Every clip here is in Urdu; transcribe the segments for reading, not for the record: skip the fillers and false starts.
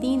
3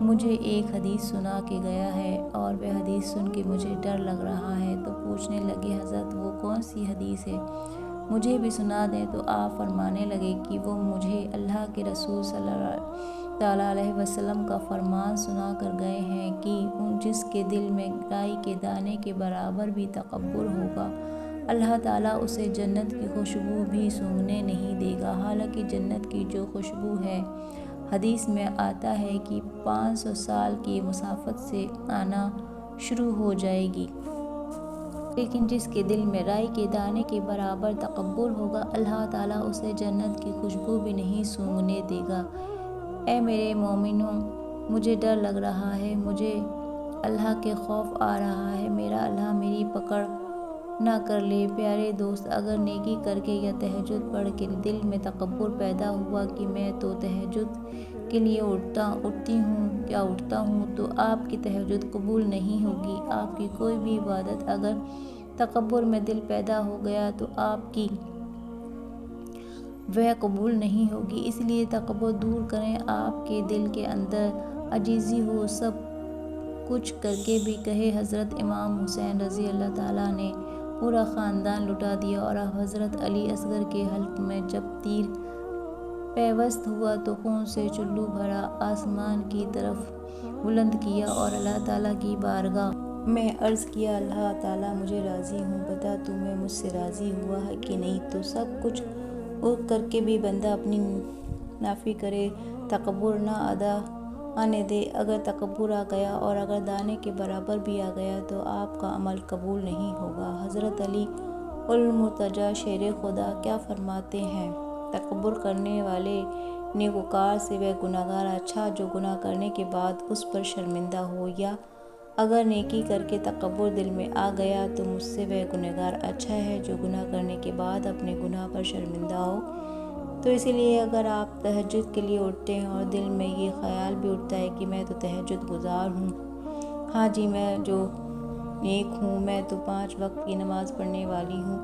مجھے ایک حدیث سنا کے گیا ہے اور وہ حدیث سن کے مجھے ڈر لگ رہا ہے۔ تو پوچھنے لگے حضرت وہ کون سی حدیث ہے؟ مجھے بھی سنا دیں۔ تو آپ فرمانے لگے کہ وہ مجھے اللہ کے رسول صلی اللہ تعالیٰ علیہ وسلم کا فرمان سنا کر گئے ہیں کہ جس کے دل میں رائی کے دانے کے برابر بھی تکبر ہوگا، اللہ تعالیٰ اسے جنت کی خوشبو بھی سونگھنے نہیں دے گا، حالانکہ جنت کی جو خوشبو ہے، حدیث میں آتا ہے کہ 500 سال کی مسافت سے آنا شروع ہو جائے گی، لیکن جس کے دل میں رائی کے دانے کے برابر تکبر ہوگا، اللہ تعالیٰ اسے جنت کی خوشبو بھی نہیں سونگھنے دے گا۔ اے میرے مومنوں، مجھے ڈر لگ رہا ہے، مجھے اللہ کے خوف آ رہا ہے، میرا اللہ میری پکڑ نہ کر لے۔ پیارے دوست، اگر نیکی کر کے یا تہجد پڑھ کے دل میں تکبر پیدا ہوا کہ میں تو تہجد کے لیے اٹھتا ہوں، تو آپ کی تہجد قبول نہیں ہوگی۔ آپ کی کوئی بھی عبادت اگر تکبر میں دل پیدا ہو گیا تو آپ کی وہ قبول نہیں ہوگی۔ اس لیے تکبر دور کریں۔ آپ کے دل کے اندر عاجزی ہو، سب کچھ کر کے بھی کہے حضرت امام حسین رضی اللہ تعالیٰ نے پورا خاندان لٹا دیا، اور اب حضرت علی اصغر کے حلق میں جب تیر پیوست ہوا تو خون سے چلو بھرا، آسمان کی طرف بلند کیا اور اللہ تعالیٰ کی بارگاہ میں عرض کیا، اللہ تعالیٰ مجھے راضی ہوں، بتا تو میں مجھ سے راضی ہوا ہے کہ نہیں؟ تو سب کچھ کر کے بھی بندہ اپنی نافی کرے، تکبر نہ آنے دے۔ اگر تکبر آ گیا اور اگر دانے کے برابر بھی آ گیا تو آپ کا عمل قبول نہیں ہوگا۔ حضرت علی المرتضیٰ شیر خدا کیا فرماتے ہیں؟ تکبر کرنے والے نیکوکار سے وہ گنہگار اچھا جو گناہ کرنے کے بعد اس پر شرمندہ ہو، یا اگر نیکی کر کے تکبر دل میں آ گیا تو مجھ سے وہ گنہگار اچھا ہے جو گناہ کرنے کے بعد اپنے گناہ پر شرمندہ ہو۔ تو اسی لیے اگر آپ تہجد کے لیے اٹھتے ہیں اور دل میں یہ خیال بھی اٹھتا ہے کہ میں تو تہجد گزار ہوں، ہاں جی میں جو نیک ہوں، میں تو 5 وقت کی نماز پڑھنے والی ہوں،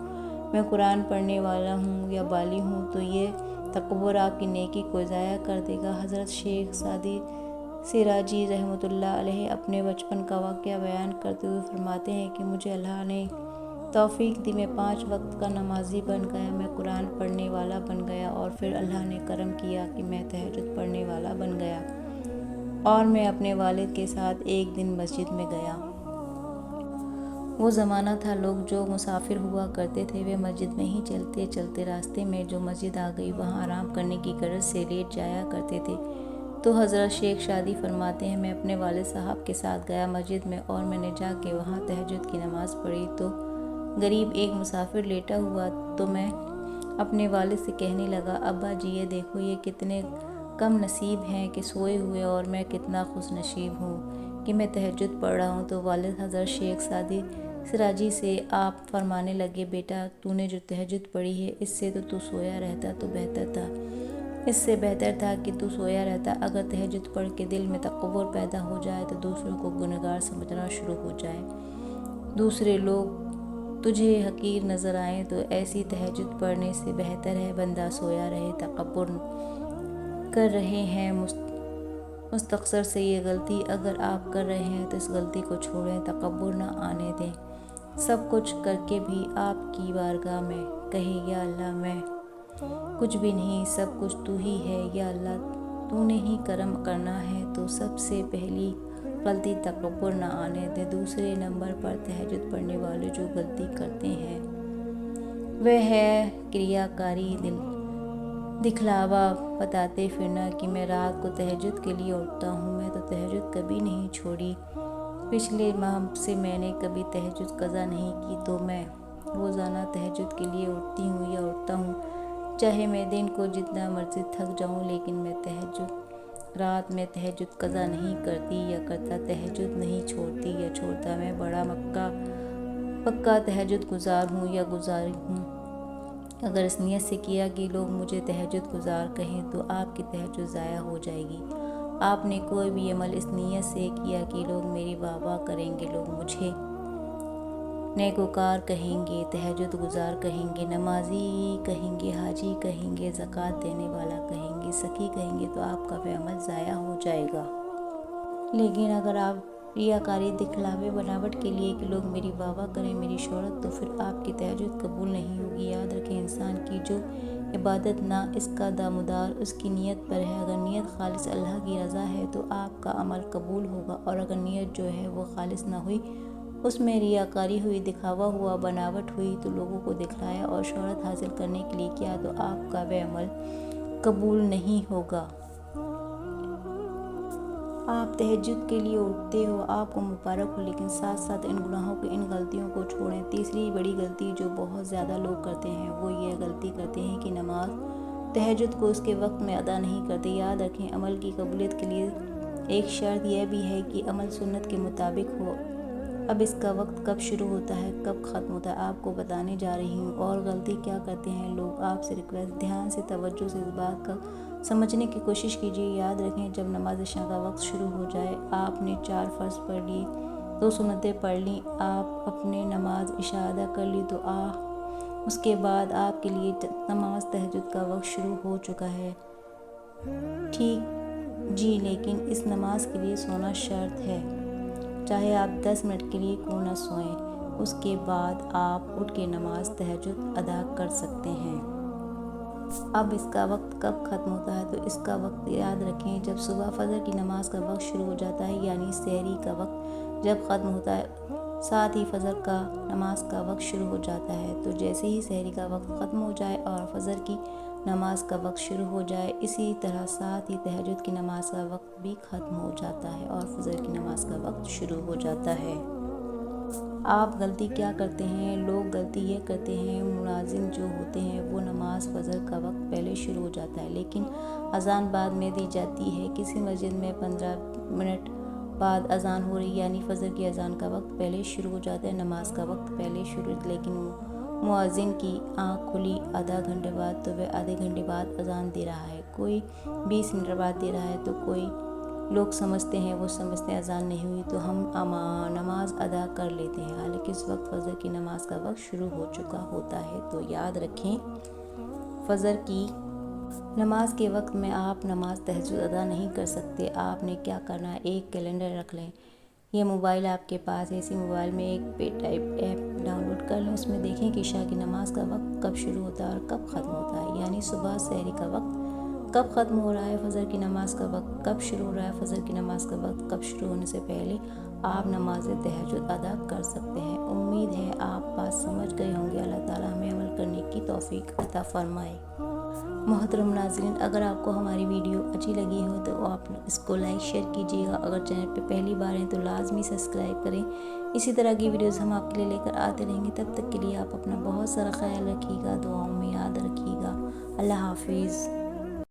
میں قرآن پڑھنے والا ہوں یا بالی ہوں، تو یہ تکبر آپ کی نیکی کو ضائع کر دے گا۔ حضرت شیخ سعدی سراجی رحمۃ اللہ علیہ اپنے بچپن کا واقعہ بیان کرتے ہوئے فرماتے ہیں کہ مجھے اللہ نے توفیق دی، میں 5 وقت کا نمازی بن گیا، میں قرآن پڑھنے والا بن گیا، اور پھر اللہ نے کرم کیا کہ میں تہجد پڑھنے والا بن گیا، اور میں اپنے والد کے ساتھ ایک دن مسجد میں گیا۔ وہ زمانہ تھا لوگ جو مسافر ہوا کرتے تھے وہ مسجد میں ہی چلتے چلتے راستے میں جو مسجد آ گئی وہاں آرام کرنے کی غرض سے لیٹ جایا کرتے تھے۔ تو حضرت شیخ سعدی فرماتے ہیں میں اپنے والد صاحب کے ساتھ گیا مسجد میں، اور میں نے جا کے وہاں تہجد کی نماز پڑھی، تو غریب ایک مسافر لیٹا ہوا، تو میں اپنے والد سے کہنے لگا، ابا جی یہ دیکھو یہ کتنے کم نصیب ہیں کہ سوئے ہوئے، اور میں کتنا خوش نصیب ہوں کہ میں تہجد پڑھ رہا ہوں۔ تو والد حضرت شیخ سعدی سراجی سے آپ فرمانے لگے، بیٹا تو نے جو تہجد پڑھی ہے اس سے تو سویا رہتا تو بہتر تھا، اس سے بہتر تھا کہ تو سویا رہتا۔ اگر تہجد پڑھ کے دل میں تکبر پیدا ہو جائے تو دوسروں کو گنہگار سمجھنا شروع ہو جائے، دوسرے لوگ تجھے حقیر نظر آئیں، تو ایسی تہجد پڑھنے سے بہتر ہے بندہ سویا رہے۔ تکبر کر رہے ہیں مستقصر سے یہ غلطی اگر آپ کر رہے ہیں تو اس غلطی کو چھوڑیں، تکبر نہ آنے دیں۔ سب کچھ کر کے بھی آپ کی بارگاہ میں کہے، یا اللہ میں کچھ بھی نہیں، سب کچھ تو ہی ہے، یا اللہ تو نے ہی کرم کرنا ہے۔ تو سب سے پہلی غلطی تکبر نہ آنے دیں۔ دوسرے نمبر پر تہجد پڑھنے والے جو غلطی کرتے ہیں وہ ہے کریا کاری، دکھلاوا، بتاتے پھرنا کہ میں رات کو تہجد کے لیے اٹھتا ہوں، میں تو تہجد کبھی نہیں چھوڑی، پچھلے ماہ سے میں نے کبھی تہجد قضا نہیں کی، تو میں روزانہ تہجد کے لیے اٹھتی ہوں یا اٹھتا ہوں، چاہے میں دن کو جتنا مرضی تھک جاؤں، لیکن میں رات میں تہجد قضا نہیں کرتی یا کرتا، تہجد نہیں چھوڑتی یا چھوڑتا، میں بڑا پکا تہجد گزار ہوں یا گزاری ہوں۔ اگر اس نیت سے کیا کہ لوگ مجھے تہجد گزار کہیں تو آپ کی تہجد ضائع ہو جائے گی۔ آپ نے کوئی بھی عمل اس نیت سے کیا کہ لوگ میری واہ کریں گے، لوگ مجھے نیکوکار کہیں گے، تہجد گزار کہیں گے، نمازی کہیں گے، حاجی کہیں گے، زکوٰۃ دینے والا کہیں گے، سخی کہیں گے، تو آپ کا وہ عمل ضائع ہو جائے گا۔ لیکن اگر آپ ریاکاری دکھلاوے بناوٹ کے لیے کہ لوگ میری واہ واہ کریں، میری شہرت، تو پھر آپ کی تہجد قبول نہیں ہوگی۔ یاد رکھیں، انسان کی جو عبادت نہ اس کا دامدار اس کی نیت پر ہے۔ اگر نیت خالص اللہ کی رضا ہے تو آپ کا عمل قبول ہوگا، اور اگر نیت جو ہے وہ خالص نہ ہوئی، اس میں ریاکاری ہوئی، دکھاوا ہوا، بناوٹ ہوئی، تو لوگوں کو دکھلایا اور شہرت حاصل کرنے کے لیے کیا، تو آپ کا وہ عمل قبول نہیں ہوگا۔ آپ تہجد کے لیے اٹھتے ہو، آپ کو مبارک ہو، لیکن ساتھ ساتھ ان گناہوں کو، ان غلطیوں کو چھوڑیں۔ تیسری بڑی غلطی جو بہت زیادہ لوگ کرتے ہیں، وہ یہ غلطی کرتے ہیں کہ نماز تہجد کو اس کے وقت میں ادا نہیں کرتے۔ یاد رکھیں، عمل کی قبولیت کے لیے ایک شرط یہ بھی ہے کہ عمل سنت کے مطابق ہو۔ اب اس کا وقت کب شروع ہوتا ہے، کب ختم ہوتا ہے، آپ کو بتانے جا رہی ہوں۔ اور غلطی کیا کرتے ہیں لوگ، آپ سے ریکویسٹ، دھیان سے، توجہ سے اس بات کا سمجھنے کی کوشش کیجیے۔ یاد رکھیں، جب نماز عشاء کا وقت شروع ہو جائے، آپ نے 4 فرض پڑھ لیے، 2 سنتیں پڑھ لیں، آپ اپنے نماز عشاء ادا کر لی، تو اس کے بعد آپ کے لیے نماز تہجد کا وقت شروع ہو چکا ہے۔ ٹھیک جی، لیکن اس نماز کے لیے سونا شرط ہے، چاہے آپ 10 منٹ کے لیے کیوں نہ سوئیں۔ اس کے بعد آپ اٹھ کے نماز تہجد ادا کر سکتے ہیں۔ اب اس کا وقت کب ختم ہوتا ہے، تو اس کا وقت یاد رکھیں، جب صبح فجر کی نماز کا وقت شروع ہو جاتا ہے، یعنی سحری کا وقت جب ختم ہوتا ہے، ساتھ ہی فجر کا نماز کا وقت شروع ہو جاتا ہے۔ تو جیسے ہی سحری کا وقت ختم ہو جائے اور فجر کی نماز کا وقت شروع ہو جائے، اسی طرح ساتھ ہی تہجد کی نماز کا وقت بھی ختم ہو جاتا ہے اور فجر کی نماز کا وقت شروع ہو جاتا ہے۔ آپ غلطی کیا کرتے ہیں، لوگ غلطی یہ کرتے ہیں، ملازم جو ہوتے ہیں وہ نماز فجر کا وقت پہلے شروع ہو جاتا ہے، لیکن اذان بعد میں دی جاتی ہے۔ کسی مسجد میں 15 منٹ بعد اذان ہو رہی، یعنی فجر کی اذان کا وقت پہلے شروع ہو جاتا ہے، نماز کا وقت پہلے شروع، لیکن مؤذن کی آنکھ کھلی آدھا گھنٹے بعد، تو وہ آدھے گھنٹے بعد اذان دے رہا ہے، کوئی 20 منٹ بعد دے رہا ہے، تو کوئی لوگ سمجھتے ہیں، وہ سمجھتے ہیں اذان نہیں ہوئی، تو ہم نماز ادا کر لیتے ہیں، حالانکہ اس وقت فجر کی نماز کا وقت شروع ہو چکا ہوتا ہے۔ تو یاد رکھیں، فجر کی نماز کے وقت میں آپ نماز تہجد ادا نہیں کر سکتے۔ آپ نے کیا کرنا ہے، ایک کیلنڈر رکھ لیں، یہ موبائل آپ کے پاس ہے، اسی موبائل میں ایک پے ٹائپ ایپ ڈاؤن لوڈ کر لیں، اس میں دیکھیں کہ عشاء کی نماز کا وقت کب شروع ہوتا ہے اور کب ختم ہوتا ہے، یعنی صبح سحری کا وقت کب ختم ہو رہا ہے، فجر کی نماز کا وقت کب شروع ہو رہا ہے، فجر کی نماز کا وقت کب شروع ہونے سے پہلے آپ نماز تہجد ادا کر سکتے ہیں۔ امید ہے آپ بات سمجھ گئے ہوں گے۔ اللہ تعالیٰ ہمیں عمل کرنے کی توفیق عطا فرمائے۔ محترم ناظرین، اگر آپ کو ہماری ویڈیو اچھی لگی ہو تو آپ اس کو لائک شیئر کیجیے گا، اگر چینل پہ پہلی بار ہیں تو لازمی سبسکرائب کریں۔ اسی طرح کی ویڈیوز ہم آپ کے لیے لے کر آتے رہیں گے، تب تک کے لیے آپ اپنا بہت سارا خیال رکھیے گا، دعاؤں میں یاد رکھیے گا۔ اللہ حافظ۔